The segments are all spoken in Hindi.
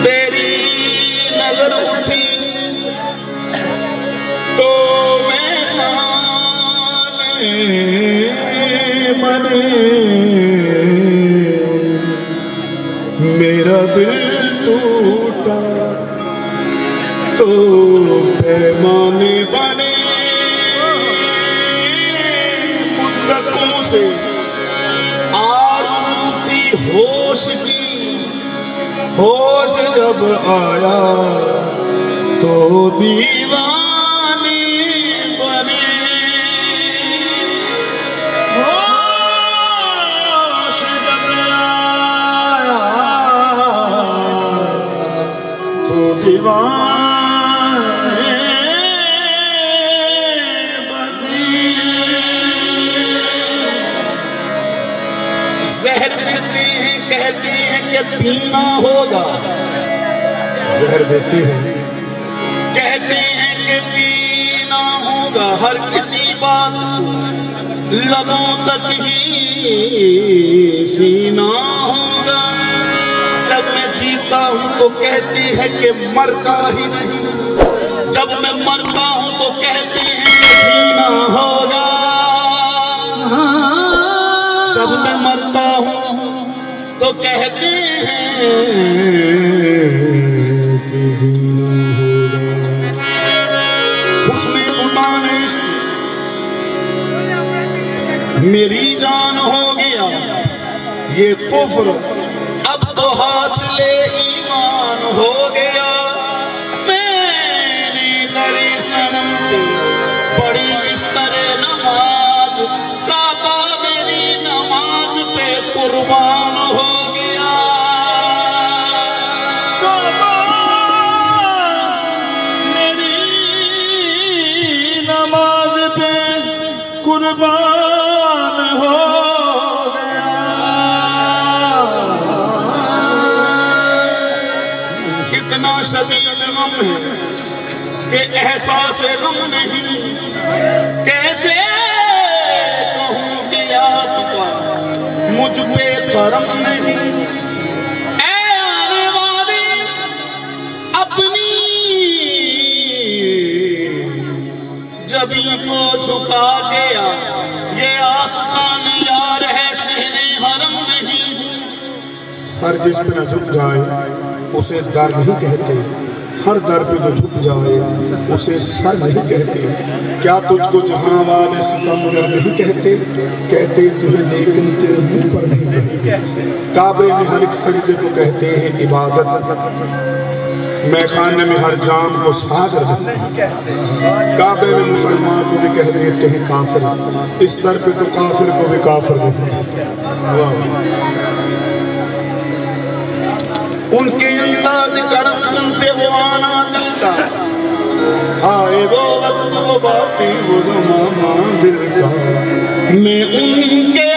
तेरी नजर उठी तो मैं खाने बने, मेरा दिल टूटा तो पैमाने बने। मुद्दतों से आरज़ू थी होश की, होश जब आया तो दीवानी बने। होश जब आया तो दीवानी बने। जहर देते हैं, कहते हैं कि पीना होगा, जहर देते हैं, कहते हैं कि पीना होगा, हर किसी बात को लबों तक ही सीना होगा। जब मैं जीता हूं तो कहते हैं कि मरता ही नहीं, जब मैं मरता हूं तो कहते हैं कि जीना होगा। जब मैं मरता हूं तो कहते हैं कि जीना होगा। उसने उठाने मेरी जान हो गया ये कुफ्र, अब तो हासिले ईमान हो गया। मैंने दरे सनम पे बड़ी इस तरह नमाज, काबा मेरी नमाज पे कुर्बान हो गया। काबा मेरी नमाज पे कुर्बान हो गया। इतना शदीद गम है कि एहसास गम नहीं, कैसे कहूं कि आपका मुझ पे करम नहीं। ऐ आने वाले अपनी जबी को झुका गया, ये आस्तान यार है शहरे हरम नहीं। सर जिस पे न झुक जाए उसे दर नहीं कहते, हर दर पे जो झुक जाए उसे सर नहीं कहते। क्या तुझको जहां वाले सितमगर नहीं कहते, कहते तुझे लेकिन तेरे मुंह पर नहीं कहते। काबे में हर एक सजदे को कहते हैं इबादत, मैं खाने में हर जाम को सागर देते हैं। काबे में मुसलमान को भी कह देते हैं काफिर, इस दर पे तो काफिर को भी काफिर देते हैं। उनके अंदाज करम पे वो आना दिल का, आए वो वक्त वो बातें वो ज़माना दिल का। मैं उनके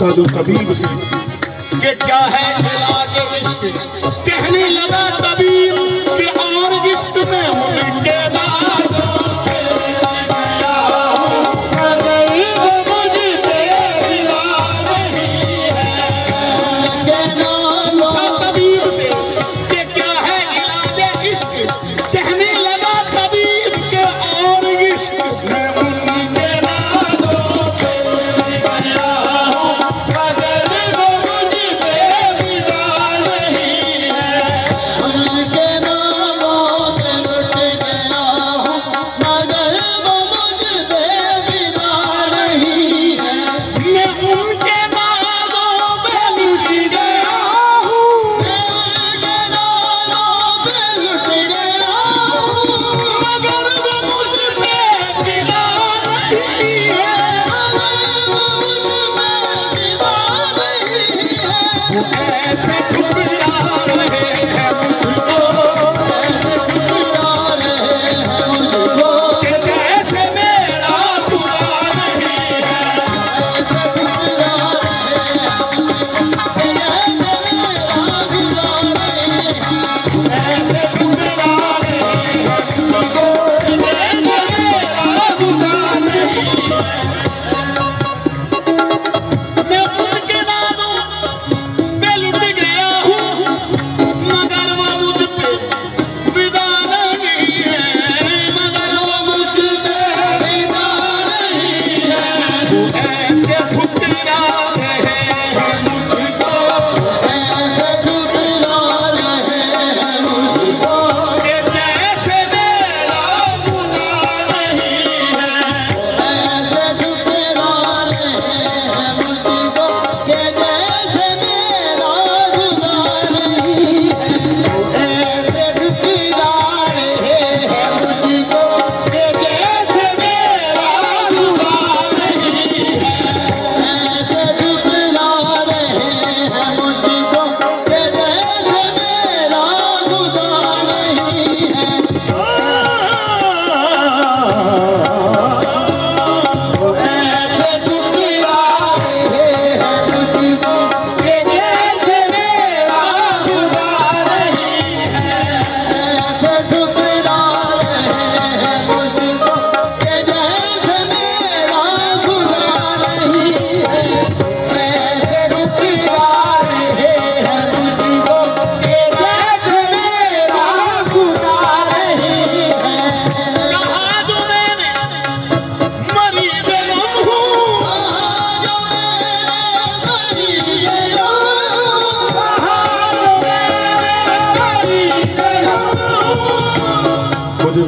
पूछा जो तबीब से कि क्या है इलाज इश्क, कहने लगा तबीब कि और इश्क में उनके बाद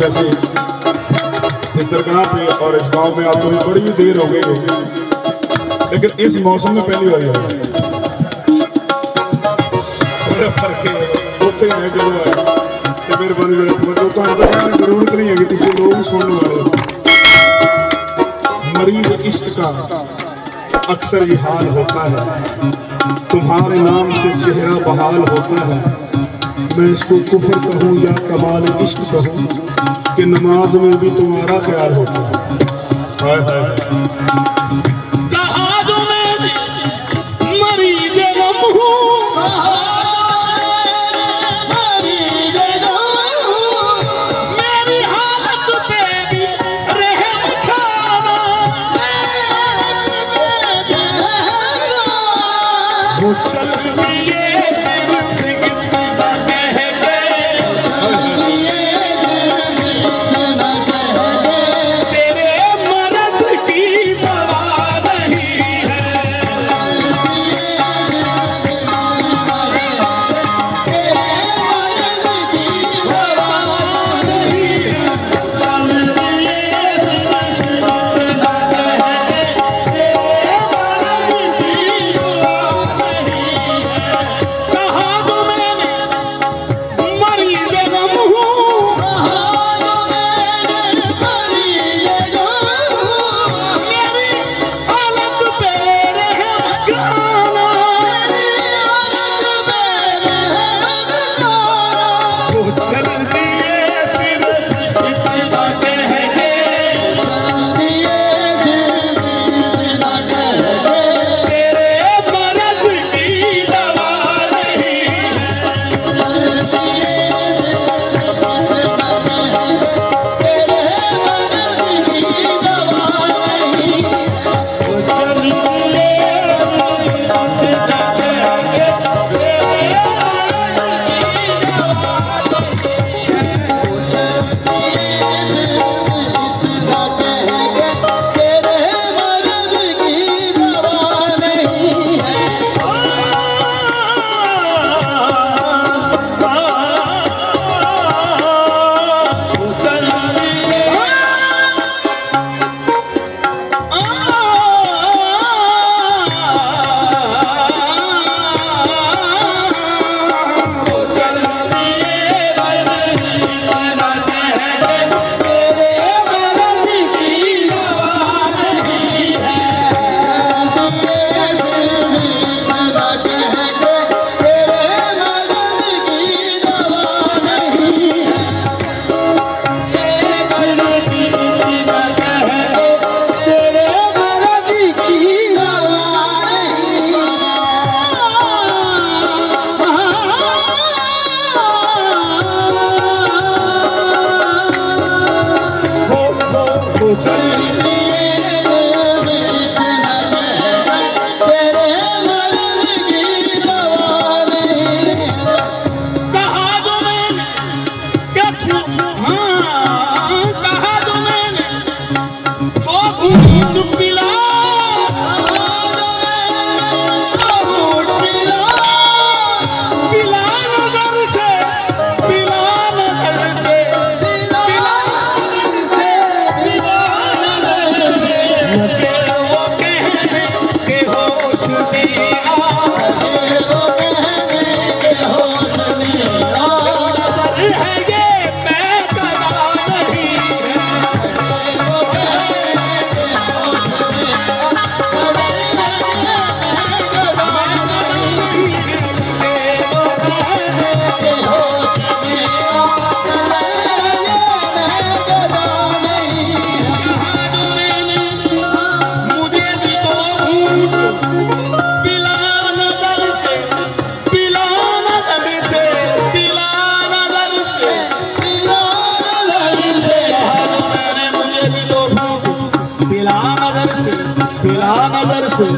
वैसे इस दरगाह पे और इस गांव में आते हुए बड़ी देर हो गई होगी, लेकिन इस मौसम में पहली बार जरूरत नहीं है कि तुम लोग सुनने वाले हो। मरीज इश्क का अक्सर ये हाल होता है, तुम्हारे नाम से चेहरा बहाल होता है। मैं इसको कुफर कहूँ या कमाल इश्क कहूँ कि नमाज में भी तुम्हारा ख्याल होता है। हाय हाय तेरे मरज़ की दवा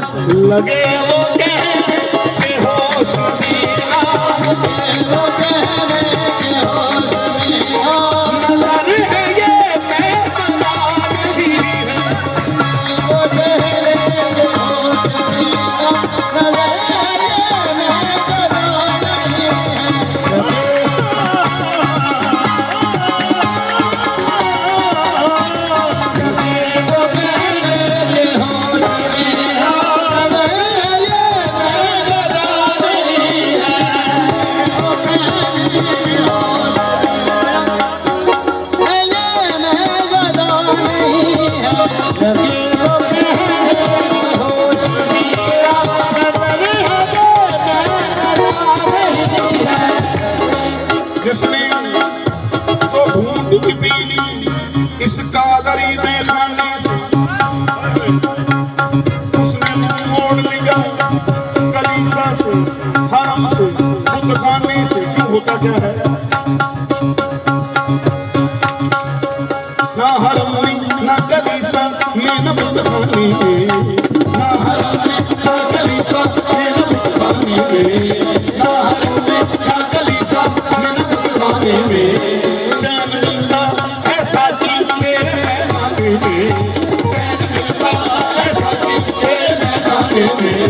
लगे वो कहने के होश में वो कहने के होश में नजर है ये बेकरार ही है वो कहने के होश में नजर है ये बेकरार ही है जिसने तो ढूंढ भी पीली इस कादरी में खाने से उसने मोड़ लिया कलीसा से हरम से बुत खाने से क्यों होता क्या है ना हरम में ना कलीसा में न बुत खाने में ना हरम में ना कलीसा में न बुत खाने में ना हरम में ना कलीसा में न बुत खाने में चैन मिलता ऐसा जी तेरे महमाने में चैन मिलता ऐसा जी तेरे महमाने में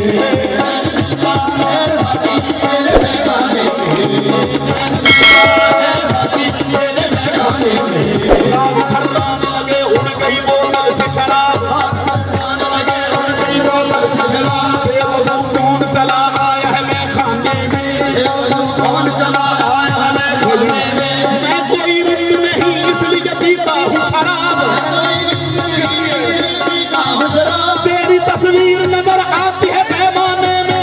लाज थर्राने लगे उड़ गई बोतल से शराब बेवजू कौन चला आया है मैं खाने में कौन चला आया है मैं खाने में मैं कोई रिश्त नहीं इसलिए पीता हूँ शराब तेरी तस्वीर नजर आती है पैमाने में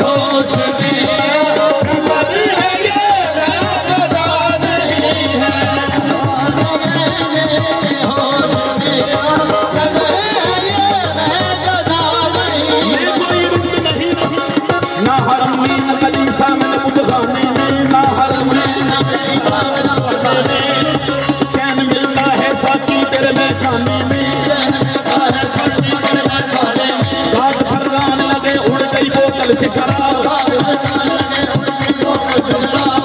होश में नजर है ये बेगदा नहीं है होश में नजर है ये बेगदा नहीं मैं कोई रिश्त नहीं ना हरम में न कलीसा में न बुत खाने में ना हरम में न कलीसा में न बुत खाने में चैन मिलता है साथी तेरे में खाने में चैन मिलता है साथी तेरे में खाने में दाग थर्राने लगे उड़ गई बोतल से शराब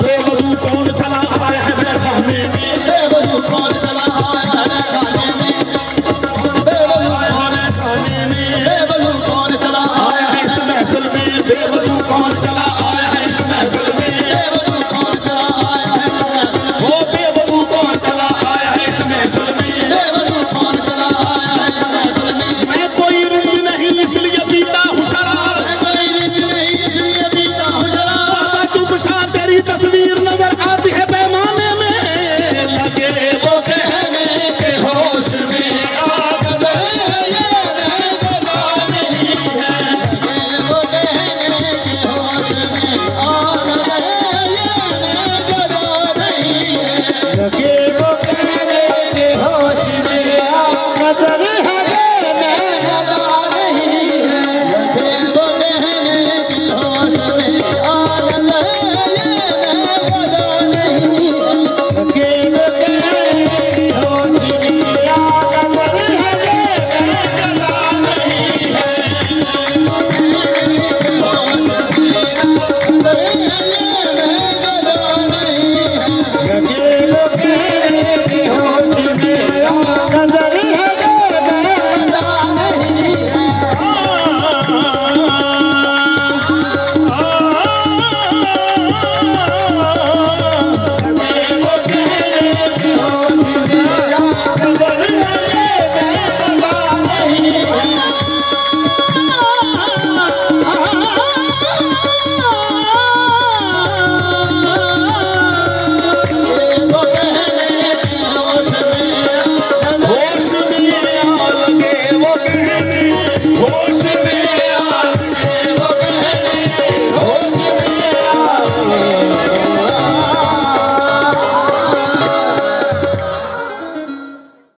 बेवजू कौन चला आया है मैं खाने में बेवजू कौन चला आया है खाने में बेवजू कौन खाने में बेवजू कौन चला आया है इस महफिल में बेवजू कौन चला आया है इस महफिल में बेवजू कौन चला आया है वो बेवजू कौन चला आया है इस महफिल में बेवजू कौन चला आया है इस महफिल में मैं कोई रिश्त नहीं इसलिए पीता हूँ शराब मैं कोई रिश्त नहीं इसलिए पीता हूँ शराब चुप सा तेरी तस्वीर नजर आती है पैमाने में लगे वो कहने के होश में आगदे ये बेगदा नहीं है वो कहने के होश में आगदे ये बेगदा नहीं है लगे वो कहने के होश में आगदे है बेगदा नहीं है लगे वो कहने के होश में आगदे ये बेगदा नहीं है लगे वो कहने के होश में आगदे है बेगदा नहीं है होश में